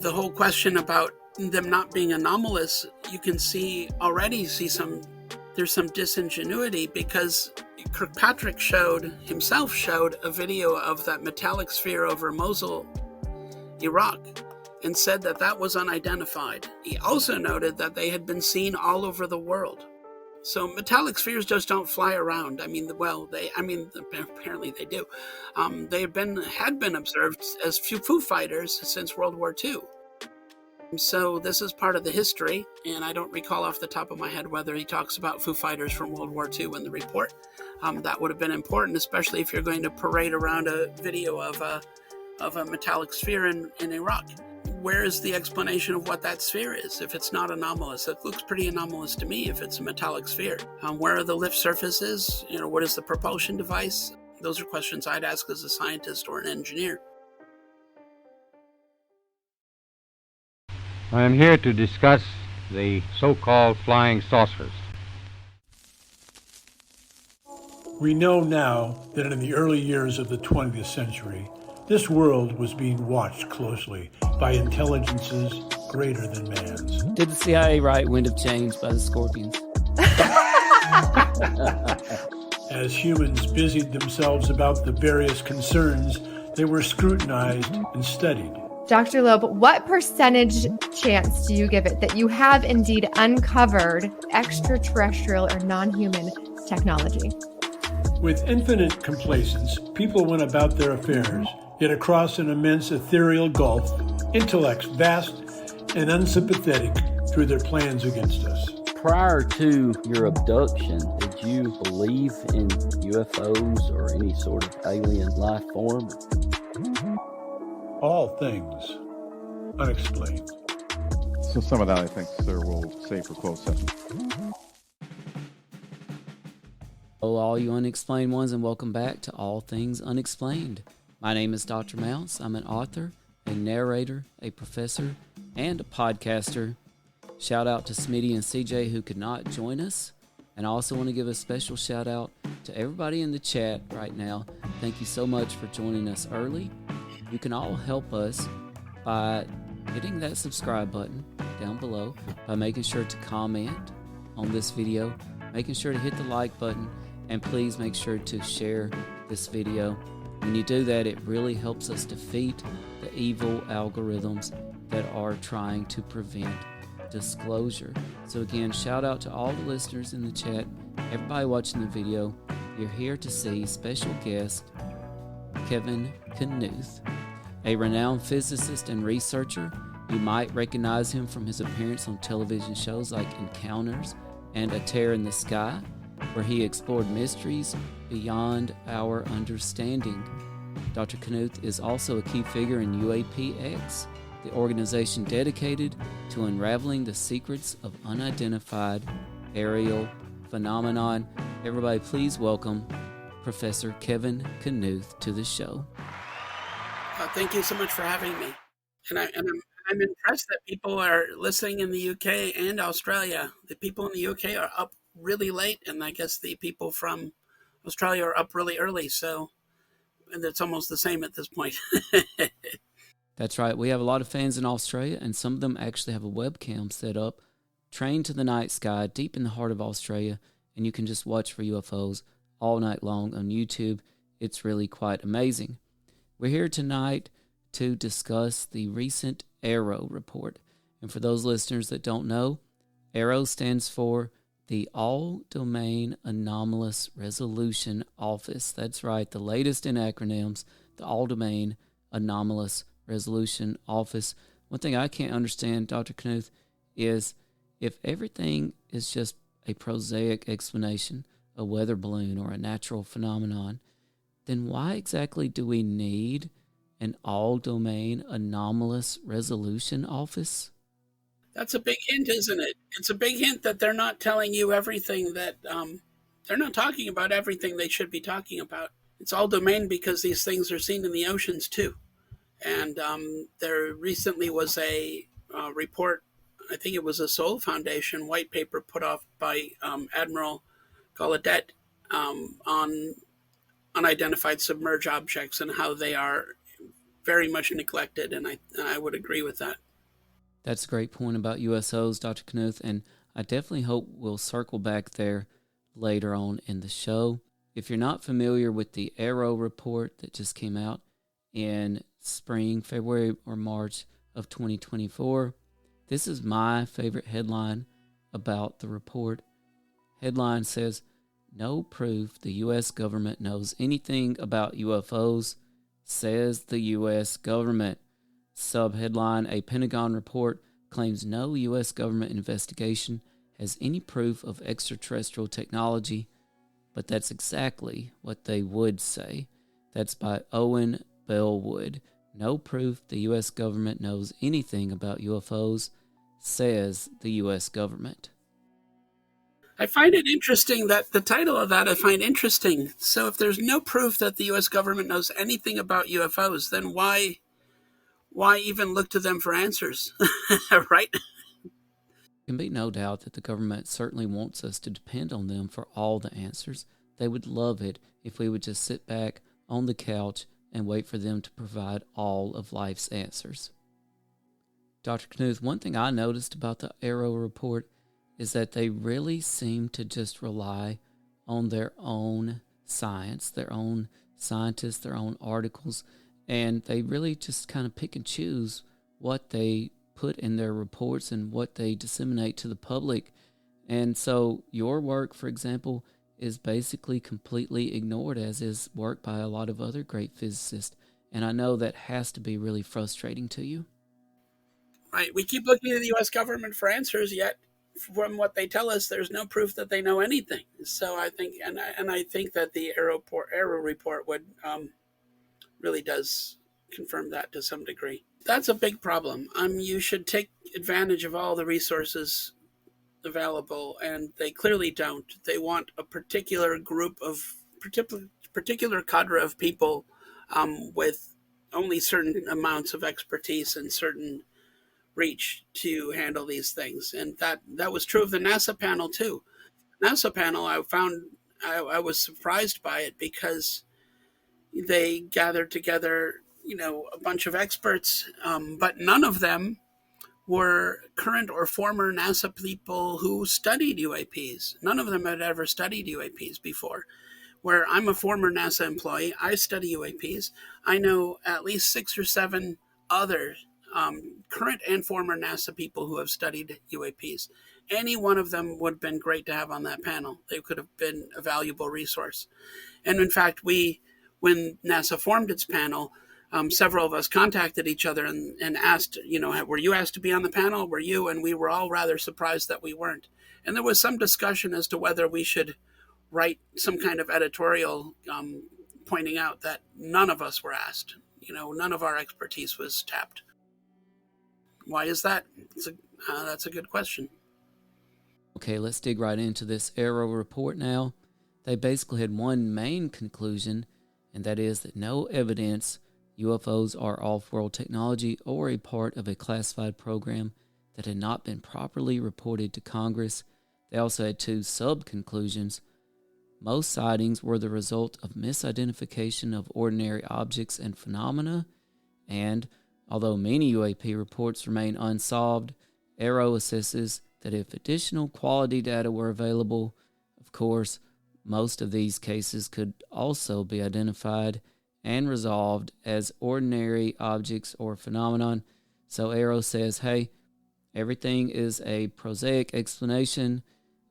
the whole question about them not being anomalous, you can already see there's some disingenuity, because Kirkpatrick himself showed a video of that metallic sphere over Mosul, Iraq, and said that was unidentified. He also noted that they had been seen all over the world. So metallic spheres just don't fly around. Apparently they do. They had been observed as Foo Fighters since World War II. So this is part of the history, and I don't recall off the top of my head whether he talks about Foo Fighters from World War II in the report. That would have been important, especially if you're going to parade around a video of a metallic sphere in Iraq. Where is the explanation of what that sphere is if it's not anomalous? It looks pretty anomalous to me if it's a metallic sphere. Where are the lift surfaces? What is the propulsion device? Those are questions I'd ask as a scientist or an engineer. I am here to discuss the so-called flying saucers. We know now that in the early years of the 20th century, this world was being watched closely by intelligences greater than man's. Did the CIA write Wind of Change by the Scorpions? As humans busied themselves about the various concerns, they were scrutinized and studied. Dr. Loeb, what percentage chance do you give it that you have indeed uncovered extraterrestrial or non-human technology? With infinite complacence, people went about their affairs, yet across an immense ethereal gulf, intellects vast and unsympathetic threw their plans against us. Prior to your abduction, did you believe in UFOs or any sort of alien life form? All things unexplained. So some of that, I think, sir, we'll save for closed session. Hello, all you unexplained ones, and welcome back to All Things Unexplained. My name is Dr. Mouse. I'm an author, a narrator, a professor, and a podcaster. Shout out to Smitty and CJ who could not join us. And I also want to give a special shout out to everybody in the chat right now. Thank you so much for joining us early. You can all help us by hitting that subscribe button down below, by making sure to comment on this video, making sure to hit the like button, and please make sure to share this video. When you do that, it really helps us defeat the evil algorithms that are trying to prevent disclosure. So again, shout out to all the listeners in the chat, everybody watching the video. You're here to see special guest Kevin Knuth, a renowned physicist and researcher. You might recognize him from his appearance on television shows like Encounters and A Tear in the Sky, where he explored mysteries beyond our understanding. Dr. Knuth is also a key figure in UAPX, the organization dedicated to unraveling the secrets of unidentified aerial phenomenon. Everybody, please welcome Professor Kevin Knuth to the show. Thank you so much for having me. And I'm impressed that people are listening in the UK and Australia. The people in the UK are up really late, and I guess the people from Australia are up really early. So and it's almost the same at this point. That's right. We have a lot of fans in Australia, and some of them actually have a webcam set up, trained to the night sky, deep in the heart of Australia, and you can just watch for UFOs all night long on YouTube. It's really quite amazing. We're here tonight to discuss the recent AARO report. And for those listeners that don't know, AARO stands for the All-Domain Anomalous Resolution Office. That's right, the latest in acronyms, the All-Domain Anomalous Resolution Office. One thing I can't understand, Dr. Knuth, is if everything is just a prosaic explanation, a weather balloon or a natural phenomenon, then why exactly do we need an all-domain anomalous resolution office? That's a big hint, isn't it? It's a big hint that they're not telling you everything that, they're not talking about everything they should be talking about. It's all domain because these things are seen in the oceans too. And there recently was a report, I think it was a Soul Foundation white paper put off by Admiral Gallagher on unidentified submerged objects and how they are very much neglected, and I would agree with that. That's a great point about USOs, Dr. Knuth, and I definitely hope we'll circle back there later on in the show. If you're not familiar with the AARO report that just came out in spring, February or March of 2024, this is my favorite headline about the report. Headline says, "No proof the U.S. government knows anything about UFOs, says the U.S. government." Subheadline, "A Pentagon report claims no U.S. government investigation has any proof of extraterrestrial technology," but that's exactly what they would say. That's by Owen Bellwood. "No proof the U.S. government knows anything about UFOs, says the U.S. government." I find it interesting that the title of that I find interesting. So if there's no proof that the U.S. government knows anything about UFOs, then why even look to them for answers, right? There can be no doubt that the government certainly wants us to depend on them for all the answers. They would love it if we would just sit back on the couch and wait for them to provide all of life's answers. Dr. Knuth, one thing I noticed about the AARO report is that they really seem to just rely on their own science, their own scientists, their own articles, and they really just kind of pick and choose what they put in their reports and what they disseminate to the public. And so your work, for example, is basically completely ignored, as is work by a lot of other great physicists. And I know that has to be really frustrating to you. Right. We keep looking to the U.S. government for answers, yet from what they tell us, there's no proof that they know anything. So I think, and I think that the AARO report would really does confirm that to some degree. That's a big problem. You should take advantage of all the resources available, and they clearly don't. They want a particular group of particular cadre of people with only certain amounts of expertise and certain reach to handle these things. And that was true of the NASA panel too. NASA panel, I was surprised by it because they gathered together, a bunch of experts, but none of them were current or former NASA people who studied UAPs. None of them had ever studied UAPs before. Where I'm a former NASA employee, I study UAPs. I know at least 6 or 7 other current and former NASA people who have studied UAPs. Any one of them would have been great to have on that panel. They could have been a valuable resource. And in fact, when NASA formed its panel, several of us contacted each other and asked, were you asked to be on the panel? Were you? And we were all rather surprised that we weren't. And there was some discussion as to whether we should write some kind of editorial pointing out that none of us were asked. None of our expertise was tapped. Why is that? That's a good question. Okay, let's dig right into this AARO report now. They basically had one main conclusion, and that is that no evidence UFOs are off-world technology or a part of a classified program that had not been properly reported to Congress. They also had 2 sub-conclusions. Most sightings were the result of misidentification of ordinary objects and phenomena, and although many UAP reports remain unsolved, AARO assesses that if additional quality data were available, of course, most of these cases could also be identified and resolved as ordinary objects or phenomenon. So AARO says, hey, everything is a prosaic explanation,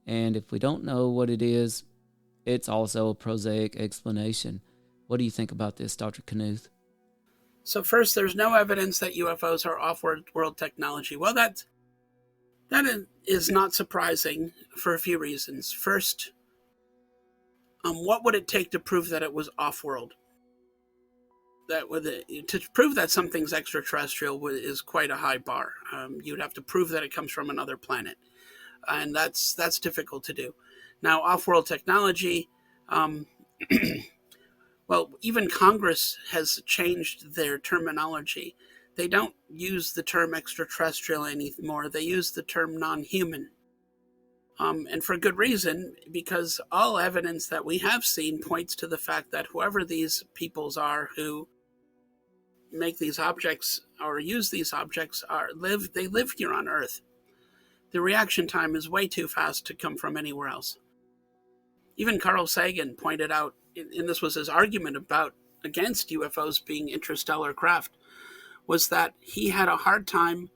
and if we don't know what it is, it's also a prosaic explanation. What do you think about this, Dr. Knuth? So first, there's no evidence that UFOs are off-world technology. Well, that is not surprising for a few reasons. First, what would it take to prove that it was off-world? To prove that something's extraterrestrial is quite a high bar. You'd have to prove that it comes from another planet, and that's difficult to do. Now, off-world technology, well, even Congress has changed their terminology. They don't use the term extraterrestrial anymore. They use the term non-human. And for good reason, because all evidence that we have seen points to the fact that whoever these peoples are who make these objects or use these objects they live here on Earth. The reaction time is way too fast to come from anywhere else. Even Carl Sagan pointed out, and this was his argument against UFOs being interstellar craft, was that he had a hard time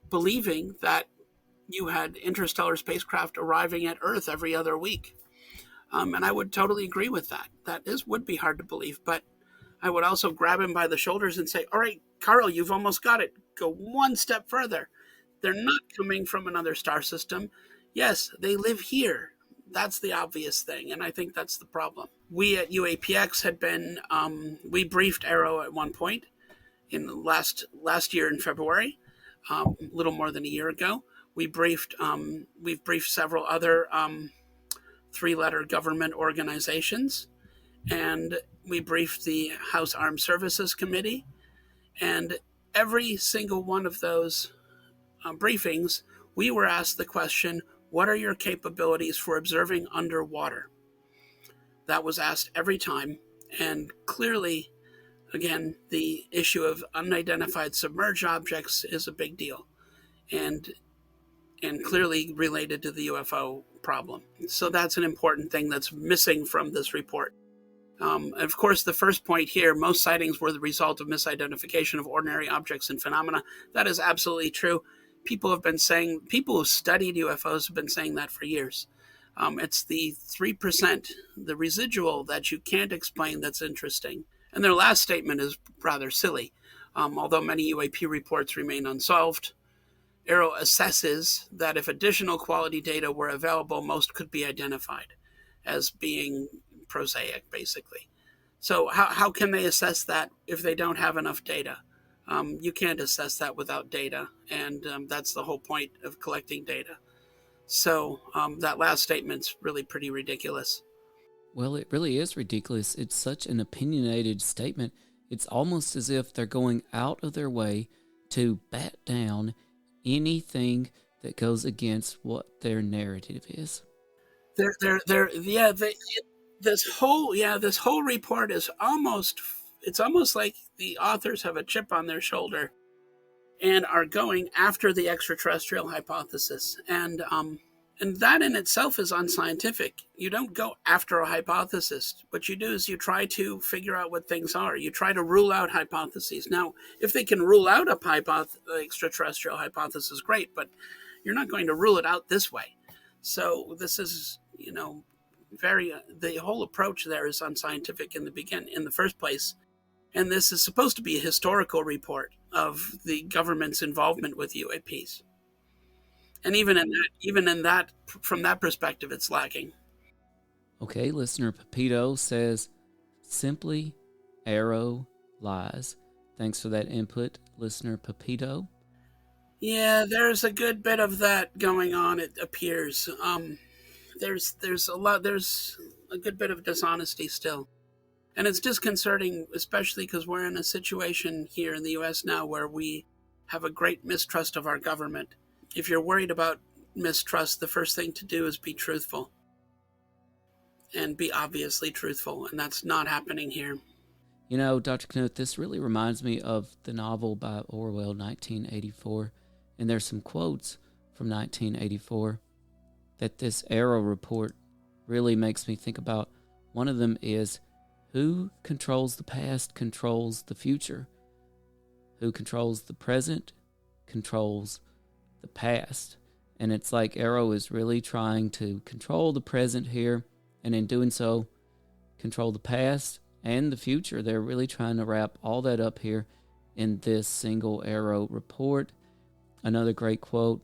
believing that you had interstellar spacecraft arriving at Earth every other week. And I would totally agree with that. Would be hard to believe, but I would also grab him by the shoulders and say, all right, Carl, you've almost got it. Go one step further. They're not coming from another star system. Yes, they live here. That's the obvious thing, and I think that's the problem. We at UAPX had been, we briefed AARO at one point in last year in February, a little more than a year ago. We've briefed several other three-letter government organizations, and we briefed the House Armed Services Committee, and every single one of those briefings, we were asked the question, what are your capabilities for observing underwater? That was asked every time, and clearly, again, the issue of unidentified submerged objects is a big deal, and clearly related to the UFO problem. So that's an important thing that's missing from this report. Of course, the first point here, most sightings were the result of misidentification of ordinary objects and phenomena. That is absolutely true. People who studied UFOs have been saying that for years. It's the 3%, the residual that you can't explain that's interesting. And their last statement is rather silly. Although many UAP reports remain unsolved, AARO assesses that if additional quality data were available, most could be identified as being prosaic, basically. So how can they assess that if they don't have enough data? You can't assess that without data, and that's the whole point of collecting data. So that last statement's really pretty ridiculous. Well, it really is ridiculous. It's such an opinionated statement. It's almost as if they're going out of their way to bat down anything that goes against what their narrative is. This whole report is almost like the authors have a chip on their shoulder and are going after the extraterrestrial hypothesis. And that in itself is unscientific. You don't go after a hypothesis. What you do is you try to figure out what things are. You try to rule out hypotheses. Now, if they can rule out a extraterrestrial hypothesis, great, but you're not going to rule it out this way. So this is, the whole approach there is unscientific in the first place. And this is supposed to be a historical report of the government's involvement with UAPs. And even in that, from that perspective, it's lacking. Okay, listener Pepito says, simply AARO lies. Thanks for that input, listener Pepito. Yeah, there's a good bit of that going on, it appears. There's a good bit of dishonesty still. And it's disconcerting, especially because we're in a situation here in the U.S. now where we have a great mistrust of our government. If you're worried about mistrust, the first thing to do is be truthful. And be obviously truthful, and that's not happening here. You know, Dr. Knuth, this really reminds me of the novel by Orwell, 1984. And there's some quotes from 1984 that this AARO report really makes me think about. One of them is, who controls the past controls the future. Who controls the present controls the past. And it's like AARO is really trying to control the present here, and in doing so, control the past and the future. They're really trying to wrap all that up here in this single AARO report. Another great quote,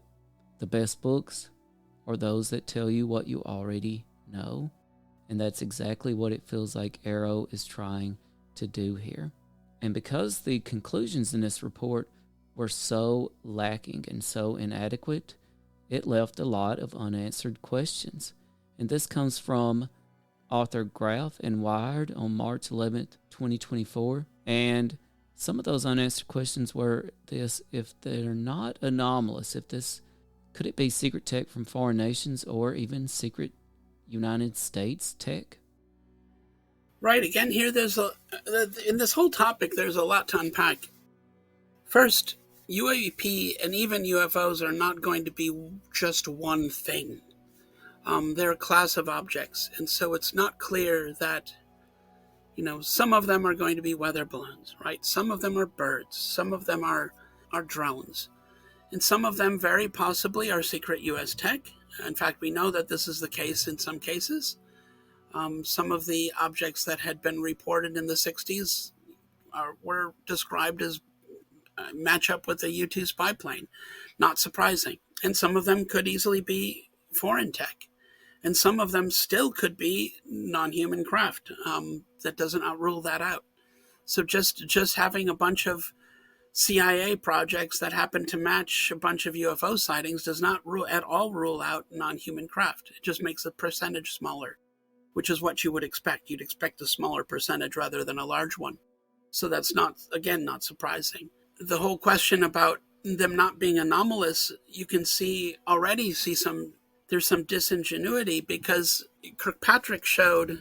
the best books are those that tell you what you already know. And that's exactly what it feels like AARO is trying to do here. And because the conclusions in this report were so lacking and so inadequate, it left a lot of unanswered questions. And this comes from author Graf and Wired on March 11th, 2024. And some of those unanswered questions were this: if they're not anomalous, could it be secret tech from foreign nations or even secret United States tech? Right. Again, here in this whole topic, there's a lot to unpack. First, UAP and even UFOs are not going to be just one thing. They're a class of objects, and so it's not clear that, some of them are going to be weather balloons, right? Some of them are birds, some of them are drones, and some of them very possibly are secret U.S. tech. In fact, we know that this is the case in some cases. Some of the objects that had been reported in the 60s were described as match up with a U-2 spy plane. Not surprising. And some of them could easily be foreign tech. And some of them still could be non-human craft. That doesn't rule that out. So just having a bunch of CIA projects that happen to match a bunch of UFO sightings does not at all rule out non-human craft. It just makes the percentage smaller, which is what you would expect. You'd expect a smaller percentage rather than a large one. So that's not surprising. The whole question about them not being anomalous, you can there's some disingenuity, because Kirkpatrick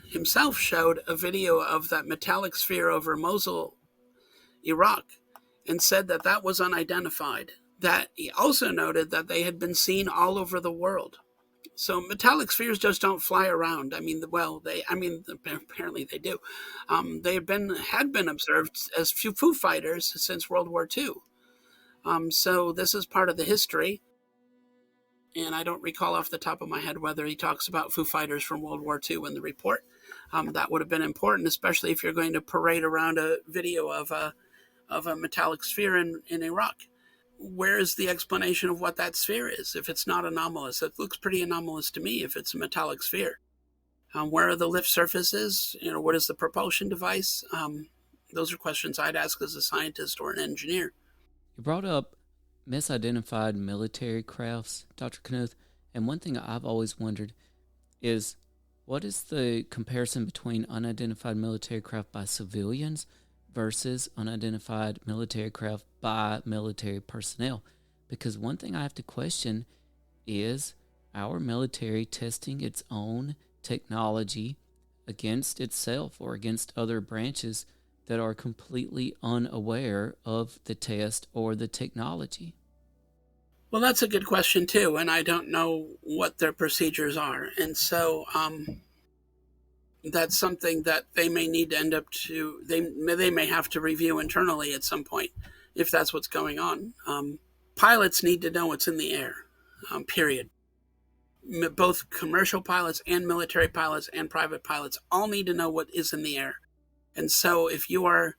himself showed a video of that metallic sphere over Mosul, Iraq, and said that was unidentified. That he also noted that they had been seen all over the world. So metallic spheres just don't fly around. Apparently they do. They had been observed as Foo Fighters since World War II. So this is part of the history. And I don't recall off the top of my head whether he talks about Foo Fighters from World War II in the report. That would have been important, especially if you're going to parade around a video of a metallic sphere in Iraq. Where is the explanation of what that sphere is if it's not anomalous? It looks pretty anomalous to me if it's a metallic sphere. Where are the lift surfaces? What is the propulsion device? Those are questions I'd ask as a scientist or an engineer. You brought up misidentified military crafts, Dr. Knuth, and one thing I've always wondered is, what is the comparison between unidentified military craft by civilians versus unidentified military craft by military personnel? Because one thing I have to question is our military testing its own technology against itself or against other branches that are completely unaware of the test or the technology? Well, that's a good question too, and I don't know what their procedures are. And so that's something that they may need to they may have to review internally at some point if that's what's going on. Pilots need to know what's in the air, period. Both commercial pilots and military pilots and private pilots all need to know what is in the air. And so if you are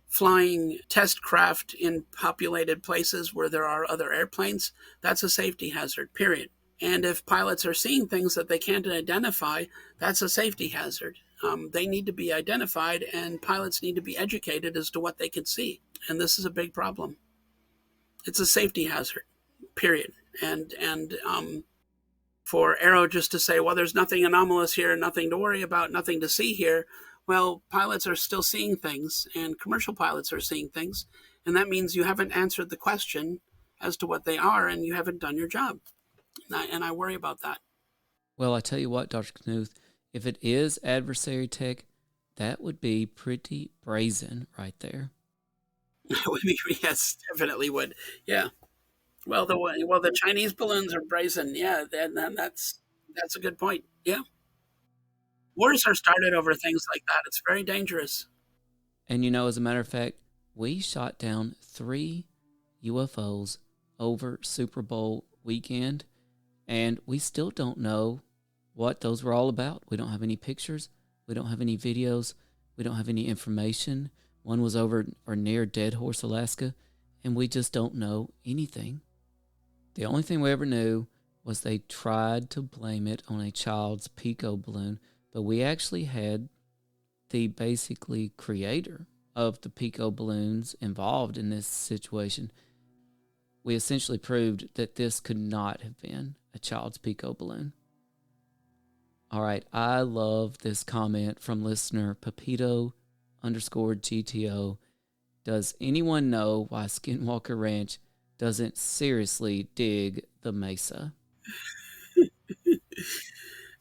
flying test craft in populated places where there are other airplanes, that's a safety hazard, period. And if pilots are seeing things that they can't identify, that's a safety hazard. They need to be identified, and pilots need to be educated as to what they can see. And this is a big problem. It's a safety hazard, period. And for AARO just to say, well, there's nothing anomalous here, nothing to worry about, nothing to see here. Well, pilots are still seeing things, and commercial pilots are seeing things. And that means you haven't answered the question as to what they are, and you haven't done your job. And I worry about that. Well, I tell you what, Dr. Knuth, if it is adversary tech, that would be pretty brazen right there. Yes, definitely would. Yeah. Well, the Chinese balloons are brazen. Yeah, then that's a good point. Yeah. Wars are started over things like that. It's very dangerous. And as a matter of fact, we shot down 3 UFOs over Super Bowl weekend, and we still don't know what those were all about. We don't have any pictures. We don't have any videos. We don't have any information. One was over or near Dead Horse, Alaska, and we just don't know anything. The only thing we ever knew was they tried to blame it on a child's Pico balloon, but we actually had the basically creator of the Pico balloons involved in this situation. We essentially proved that this could not have been a child's Pico balloon. All right, I love this comment from listener Pepito_GTO. Does anyone know why Skinwalker Ranch doesn't seriously dig the mesa?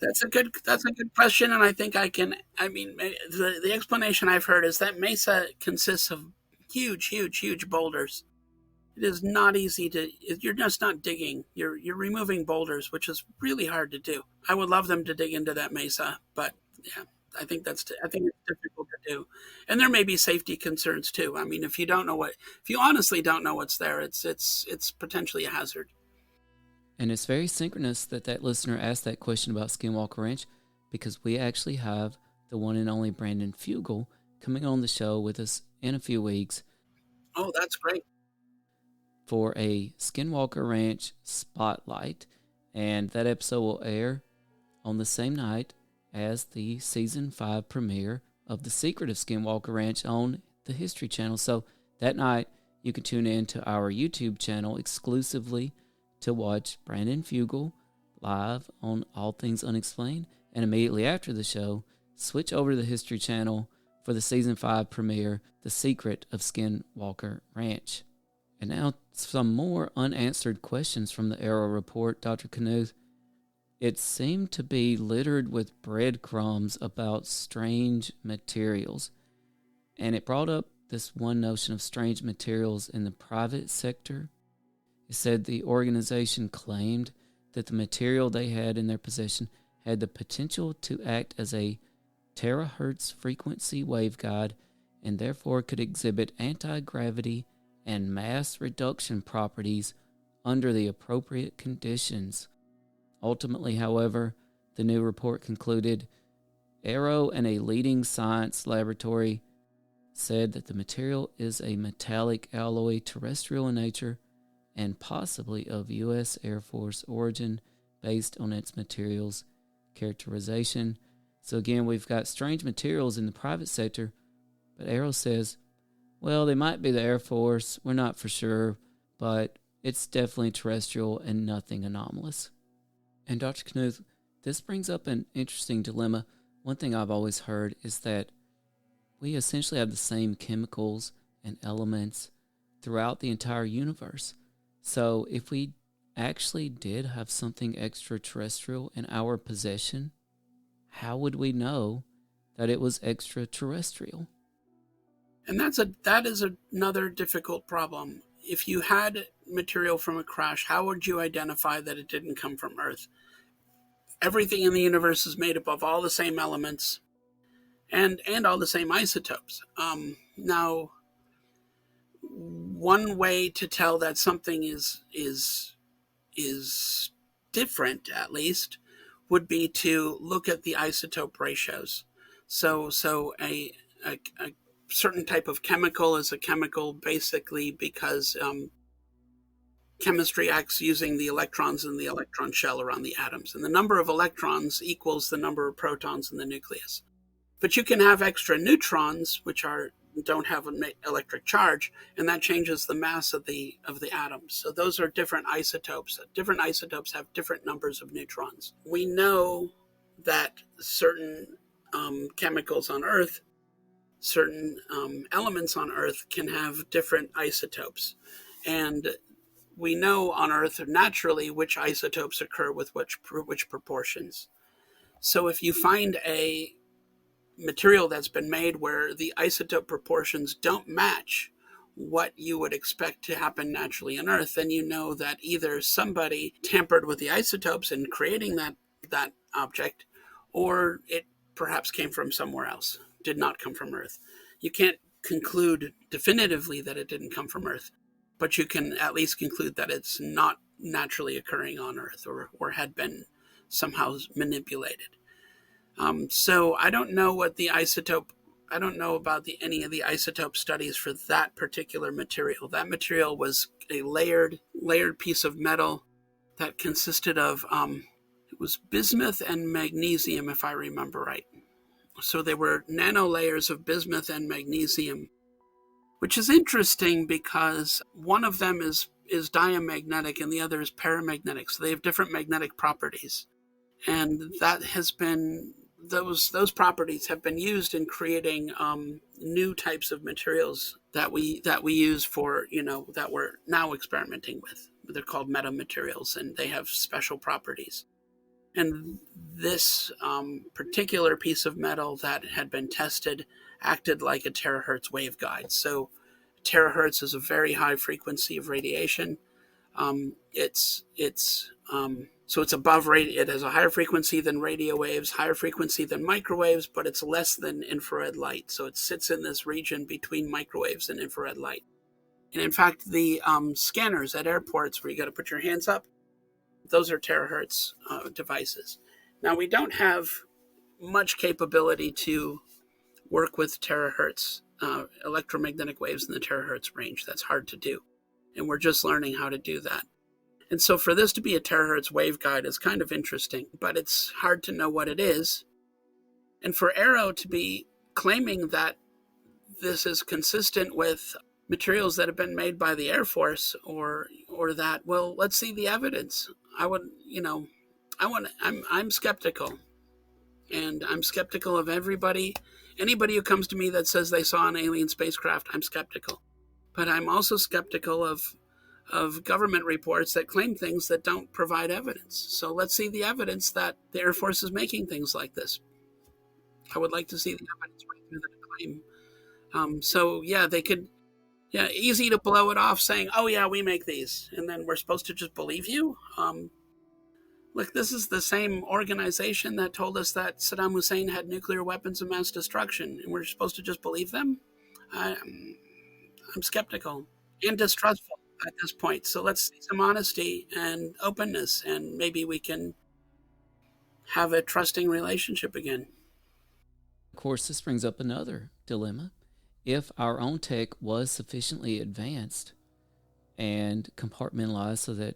That's a good question, and I think the explanation I've heard is that mesa consists of huge boulders. It is not easy to. You're just not digging. You're removing boulders, which is really hard to do. I would love them to dig into that mesa, but yeah, I think it's difficult to do. And there may be safety concerns too. I mean, if you honestly don't know what's there, it's potentially a hazard. And it's very synchronous that listener asked that question about Skinwalker Ranch, because we actually have the one and only Brandon Fugel coming on the show with us in a few weeks. Oh, that's great. For a Skinwalker Ranch spotlight, and that episode will air on the same night as the season 5 premiere of The Secret of Skinwalker Ranch on the History Channel. So that night you can tune in to our YouTube channel exclusively to watch Brandon Fugel live on All Things Unexplained, and immediately after the show switch over to the History Channel for the season 5 premiere, The Secret of Skinwalker Ranch. And now some more unanswered questions from the AARO report, Dr. Knuth. It seemed to be littered with breadcrumbs about strange materials. And it brought up this one notion of strange materials in the private sector. It said the organization claimed that the material they had in their possession had the potential to act as a terahertz frequency waveguide and therefore could exhibit anti-gravity and mass reduction properties under the appropriate conditions. Ultimately, however, the new report concluded AARO and a leading science laboratory said that the material is a metallic alloy, terrestrial in nature, and possibly of U.S. Air Force origin based on its materials characterization. So again, we've got strange materials in the private sector, but AARO says, well, they might be the Air Force, we're not for sure, but it's definitely terrestrial and nothing anomalous. And Dr. Knuth, this brings up an interesting dilemma. One thing I've always heard is that we essentially have the same chemicals and elements throughout the entire universe. So if we actually did have something extraterrestrial in our possession, how would we know that it was extraterrestrial? And that is another difficult problem. If you had material from a crash, how would you identify that it didn't come from Earth? Everything in the universe is made up of all the same elements and all the same isotopes. Now, one way to tell that something is different, at least, would be to look at the isotope ratios. So a certain type of chemical is a chemical basically because chemistry acts using the electrons in the electron shell around the atoms, and the number of electrons equals the number of protons in the nucleus. But you can have extra neutrons, which don't have an electric charge, and that changes the mass of the atoms. So those are different isotopes. Different isotopes have different numbers of neutrons. We know that certain chemicals on Earth, certain elements on Earth can have different isotopes. And we know on Earth naturally which isotopes occur with which proportions. So if you find a material that's been made where the isotope proportions don't match what you would expect to happen naturally on Earth, then you know that either somebody tampered with the isotopes in creating that object, or it perhaps came from somewhere else, did not come from Earth. You can't conclude definitively that it didn't come from Earth, but you can at least conclude that it's not naturally occurring on Earth or had been somehow manipulated. So I don't know what the isotope, I don't know about any of the isotope studies for that particular material. That material was a layered piece of metal that consisted of, it was bismuth and magnesium, if I remember right. So they were nano layers of bismuth and magnesium, which is interesting because one of them is diamagnetic and the other is paramagnetic. So they have different magnetic properties. And that has been, those properties have been used in creating new types of materials that we use for, that we're now experimenting with. They're called metamaterials, and they have special properties. And this particular piece of metal that had been tested acted like a terahertz waveguide. So terahertz is a very high frequency of radiation. So it's above radio. It has a higher frequency than radio waves, higher frequency than microwaves, but it's less than infrared light. So it sits in this region between microwaves and infrared light. And in fact, the scanners at airports where you got to put your hands up, those are terahertz devices. Now, we don't have much capability to work with terahertz electromagnetic waves in the terahertz range. That's hard to do. And we're just learning how to do that. And so for this to be a terahertz waveguide is kind of interesting, but it's hard to know what it is. And for AARO to be claiming that this is consistent with materials that have been made by the Air Force or that, well, let's see the evidence. I'm skeptical. And I'm skeptical of anybody who comes to me that says they saw an alien spacecraft. I'm skeptical. But I'm also skeptical of government reports that claim things that don't provide evidence. So let's see the evidence that the Air Force is making things like this. I would like to see the evidence right through that claim. Easy to blow it off saying, oh yeah, we make these. And then we're supposed to just believe you? Look, this is the same organization that told us that Saddam Hussein had nuclear weapons of mass destruction, and we're supposed to just believe them? I'm skeptical and distrustful at this point. So let's see some honesty and openness, and maybe we can have a trusting relationship again. Of course, this brings up another dilemma. If our own tech was sufficiently advanced and compartmentalized so that,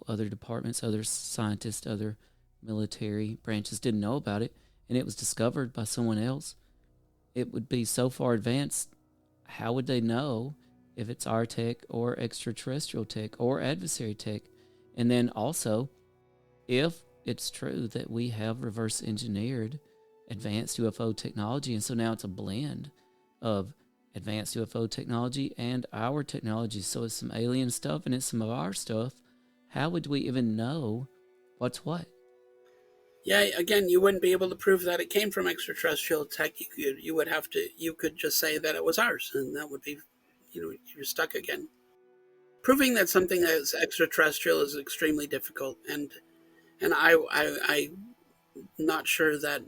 other departments, other scientists, other military branches didn't know about it, and it was discovered by someone else, it would be so far advanced, how would they know if it's our tech or extraterrestrial tech or adversary tech? And then also, if it's true that we have reverse engineered advanced UFO technology, and so now it's a blend of advanced UFO technology and our technology, so it's some alien stuff and it's some of our stuff, how would we even know what's what? Yeah, again, you wouldn't be able to prove that it came from extraterrestrial tech. You could just say that it was ours, and that would be, you're stuck again. Proving that something that is extraterrestrial is extremely difficult, and I'm not sure that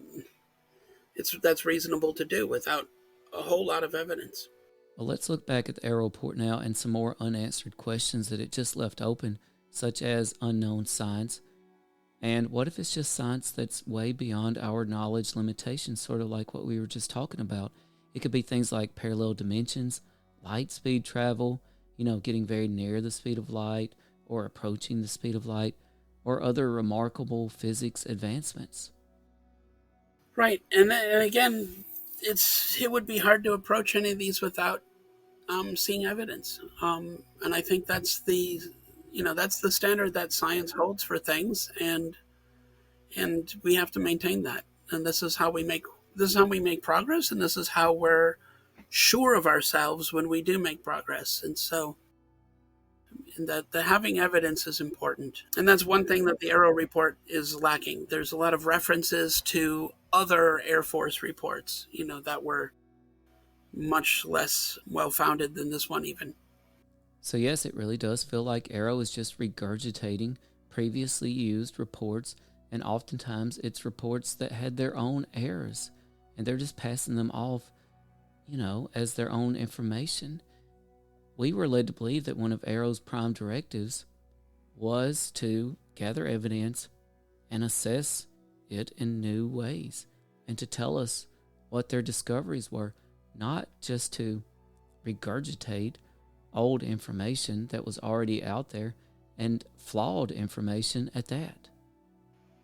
that's reasonable to do without a whole lot of evidence. Well, let's look back at the AARO report now and some more unanswered questions that it just left open, such as unknown science. And what if it's just science that's way beyond our knowledge limitations, sort of like what we were just talking about? It could be things like parallel dimensions, light speed travel, getting very near the speed of light or approaching the speed of light, or other remarkable physics advancements. Right, and again, it would be hard to approach any of these without seeing evidence. And I think that's the standard that science holds for things, and we have to maintain that. And this is how we make progress, and this is how we're sure of ourselves when we do make progress. And so, that the having evidence is important. And that's one thing that the AARO report is lacking. There's a lot of references to other Air Force reports, that were much less well-founded than this one even. So yes, it really does feel like AARO is just regurgitating previously used reports, and oftentimes it's reports that had their own errors, and they're just passing them off, as their own information. We were led to believe that one of AARO's prime directives was to gather evidence and assess it in new ways, and to tell us what their discoveries were, not just to regurgitate old information that was already out there, and flawed information at that.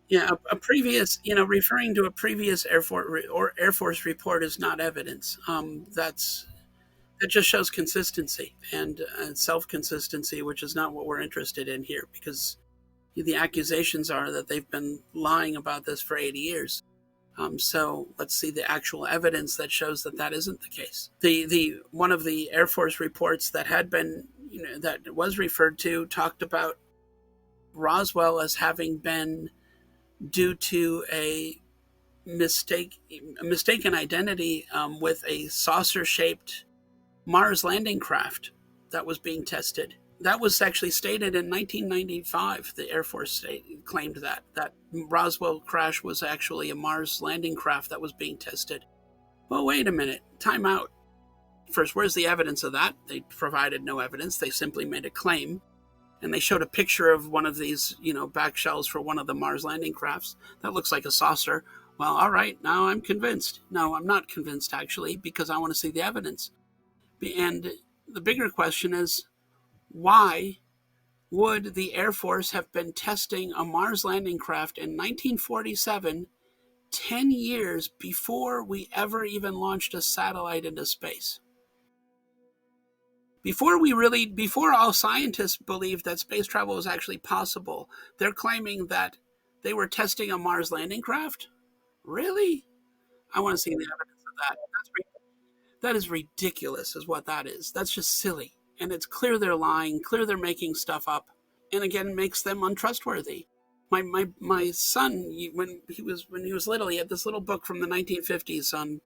Yeah, a previous, referring to a previous Air Force report is not evidence. That just shows consistency and self-consistency, which is not what we're interested in here, because the accusations are that they've been lying about this for 80 years. So let's see the actual evidence that shows that isn't the case. The one of the Air Force reports that had been, that was referred to, talked about Roswell as having been due to a mistaken identity with a saucer-shaped Mars landing craft that was being tested. That was actually stated in 1995. The Air Force claimed that Roswell crash was actually a Mars landing craft that was being tested. Well, wait a minute. Time out. First, where's the evidence of that? They provided no evidence. They simply made a claim. And they showed a picture of one of these, back shells for one of the Mars landing crafts. That looks like a saucer. Well, all right, now I'm convinced. No, I'm not convinced, actually, because I want to see the evidence. And the bigger question is, why would the Air Force have been testing a Mars landing craft in 1947, 10 years before we ever even launched a satellite into space? Before all scientists believed that space travel was actually possible, they're claiming that they were testing a Mars landing craft? Really? I want to see the evidence of that. That is ridiculous, is what that is. That's just silly. And it's clear they're lying, clear they're making stuff up, and again, makes them untrustworthy. My son, when he was little, he had this little book from the 1950s on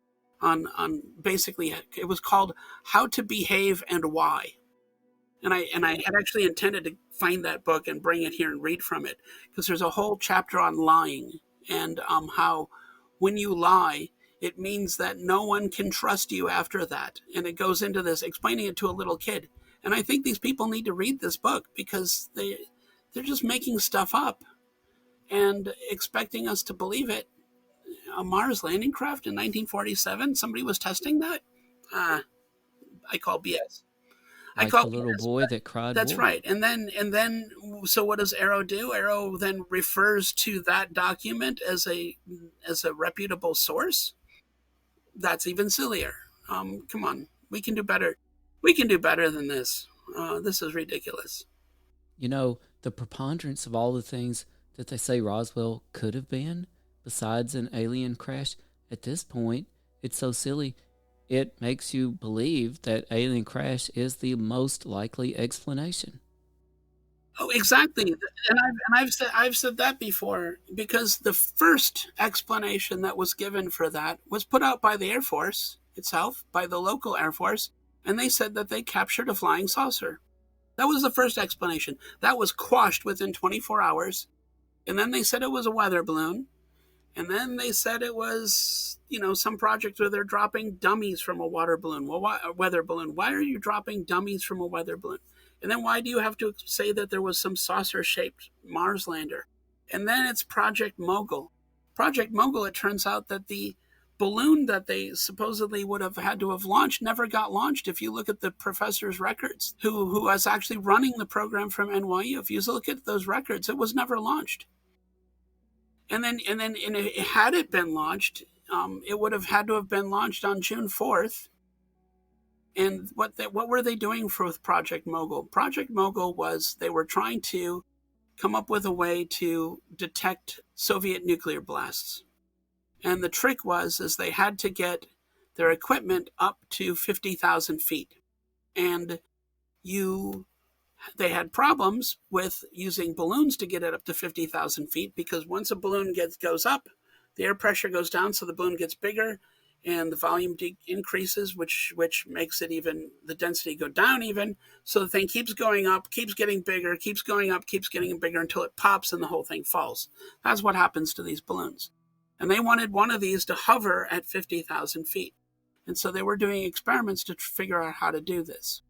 basically, it was called How to Behave and Why. And I had actually intended to find that book and bring it here and read from it, because there's a whole chapter on lying and how when you lie, it means that no one can trust you after that. And it goes into this, explaining it to a little kid. And I think these people need to read this book, because they're just making stuff up and expecting us to believe it. A Mars landing craft in 1947? Somebody was testing that? I call BS. Like the little boy that cried. That's right. And then, so what does AARO do? AARO then refers to that document as a reputable source. That's even sillier. Come on, we can do better. We can do better than this. This is ridiculous. The preponderance of all the things that they say Roswell could have been, besides an alien crash, at this point, it's so silly. It makes you believe that alien crash is the most likely explanation. Oh, exactly. And I've said that before, because the first explanation that was given for that was put out by the Air Force itself, by the local Air Force, and they said that they captured a flying saucer. That was the first explanation. That was quashed within 24 hours. And then they said it was a weather balloon. And then they said it was, some project where they're dropping dummies from a water balloon. Well, a weather balloon. Why are you dropping dummies from a weather balloon? And then why do you have to say that there was some saucer-shaped Mars lander? And then it's Project Mogul. Project Mogul, it turns out that the balloon that they supposedly would have had to have launched never got launched. If you look at the professor's records, who was actually running the program from NYU, if you look at those records, it was never launched. And then had it been launched, it would have had to have been launched on June 4th. And what were they doing with Project Mogul? Project Mogul was, they were trying to come up with a way to detect Soviet nuclear blasts. And the trick is they had to get their equipment up to 50,000 feet. And they had problems with using balloons to get it up to 50,000 feet, because once a balloon goes up, the air pressure goes down, so the balloon gets bigger and the volume increases, which makes it even, the density go down even. So the thing keeps going up, keeps getting bigger, keeps going up, keeps getting bigger until it pops and the whole thing falls. That's what happens to these balloons. And they wanted one of these to hover at 50,000 feet. And so they were doing experiments to figure out how to do this.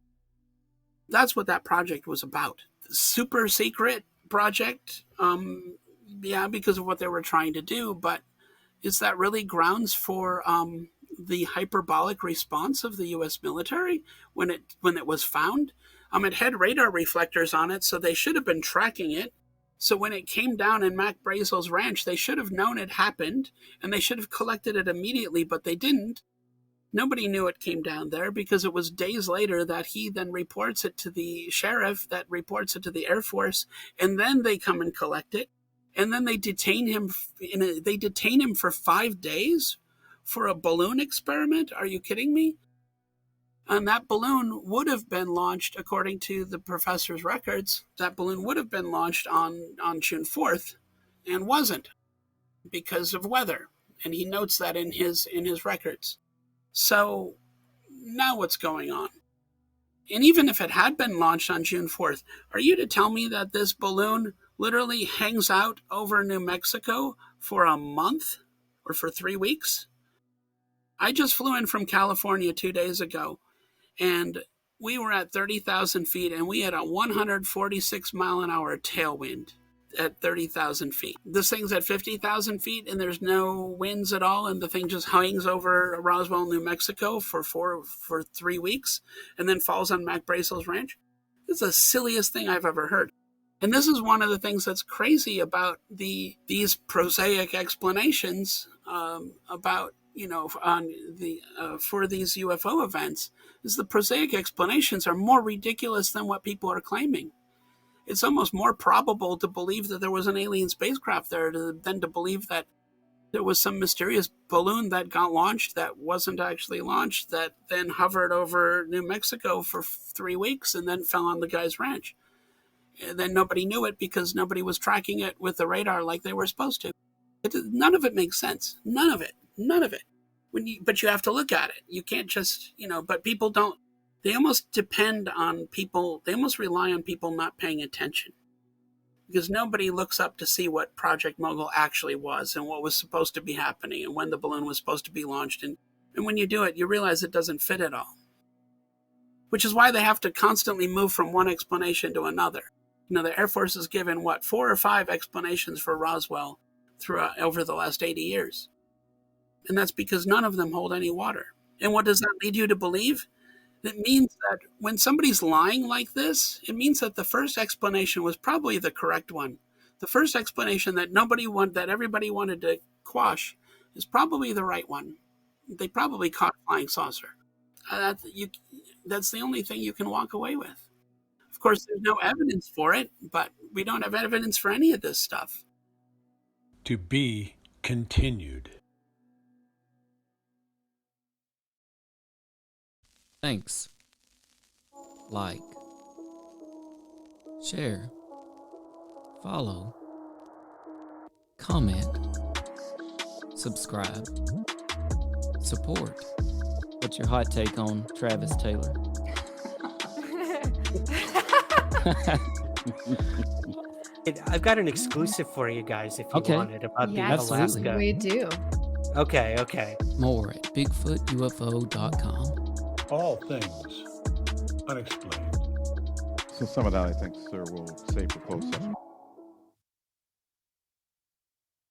That's what that project was about. Super secret project, because of what they were trying to do. But is that really grounds for the hyperbolic response of the U.S. military when it was found? It had radar reflectors on it, so they should have been tracking it. So when it came down in Mac Brazel's ranch, they should have known it happened, and they should have collected it immediately, but they didn't. Nobody knew it came down there, because it was days later that he then reports it to the sheriff, that reports it to the Air Force, and then they come and collect it. And then they detain him. They detain him for 5 days for a balloon experiment. Are you kidding me? And that balloon would have been launched, according to the professor's records, that balloon would have been launched on June 4th and wasn't, because of weather. And he notes that in his records. So now what's going on? And even if it had been launched on June 4th, are you to tell me that this balloon literally hangs out over New Mexico for a month or for 3 weeks? I just flew in from California 2 days ago, and we were at 30,000 feet, and we had a 146 mile an hour tailwind at 30,000 feet. This thing's at 50,000 feet, and there's no winds at all, and the thing just hangs over Roswell, New Mexico for 3 weeks, and then falls on Mac Brazel's ranch. It's the silliest thing I've ever heard. And this is one of the things that's crazy about these prosaic explanations about, on the for these UFO events, is the prosaic explanations are more ridiculous than what people are claiming. It's almost more probable to believe that there was an alien spacecraft there than to believe that there was some mysterious balloon that got launched that wasn't actually launched, that then hovered over New Mexico for 3 weeks and then fell on the guy's ranch. And then nobody knew it because nobody was tracking it with the radar like they were supposed to. None of it makes sense. None of it. But you have to look at it. You can't just, but people don't. They almost depend on people. They almost rely on people not paying attention, because nobody looks up to see what Project Mogul actually was and what was supposed to be happening and when the balloon was supposed to be launched. And when you do it, you realize it doesn't fit at all, which is why they have to constantly move from one explanation to another. The Air Force has given, 4 or 5 explanations for Roswell over the last 80 years. And that's because none of them hold any water. And what does that lead you to believe? It means that when somebody's lying like this, it means that the first explanation was probably the correct one. The first explanation that everybody wanted to quash is probably the right one. They probably caught a flying saucer. That's the only thing you can walk away with. Of course, there's no evidence for it, but we don't have evidence for any of this stuff. To be continued. Thanks. Like, share, follow, comment, subscribe, support. What's your hot take on Travis Taylor? I've got an exclusive for you guys if you want it about the Alaska. We do. Okay. More at BigfootUFO.com. All things unexplained. So some of that, I think, sir, we'll save for closed session.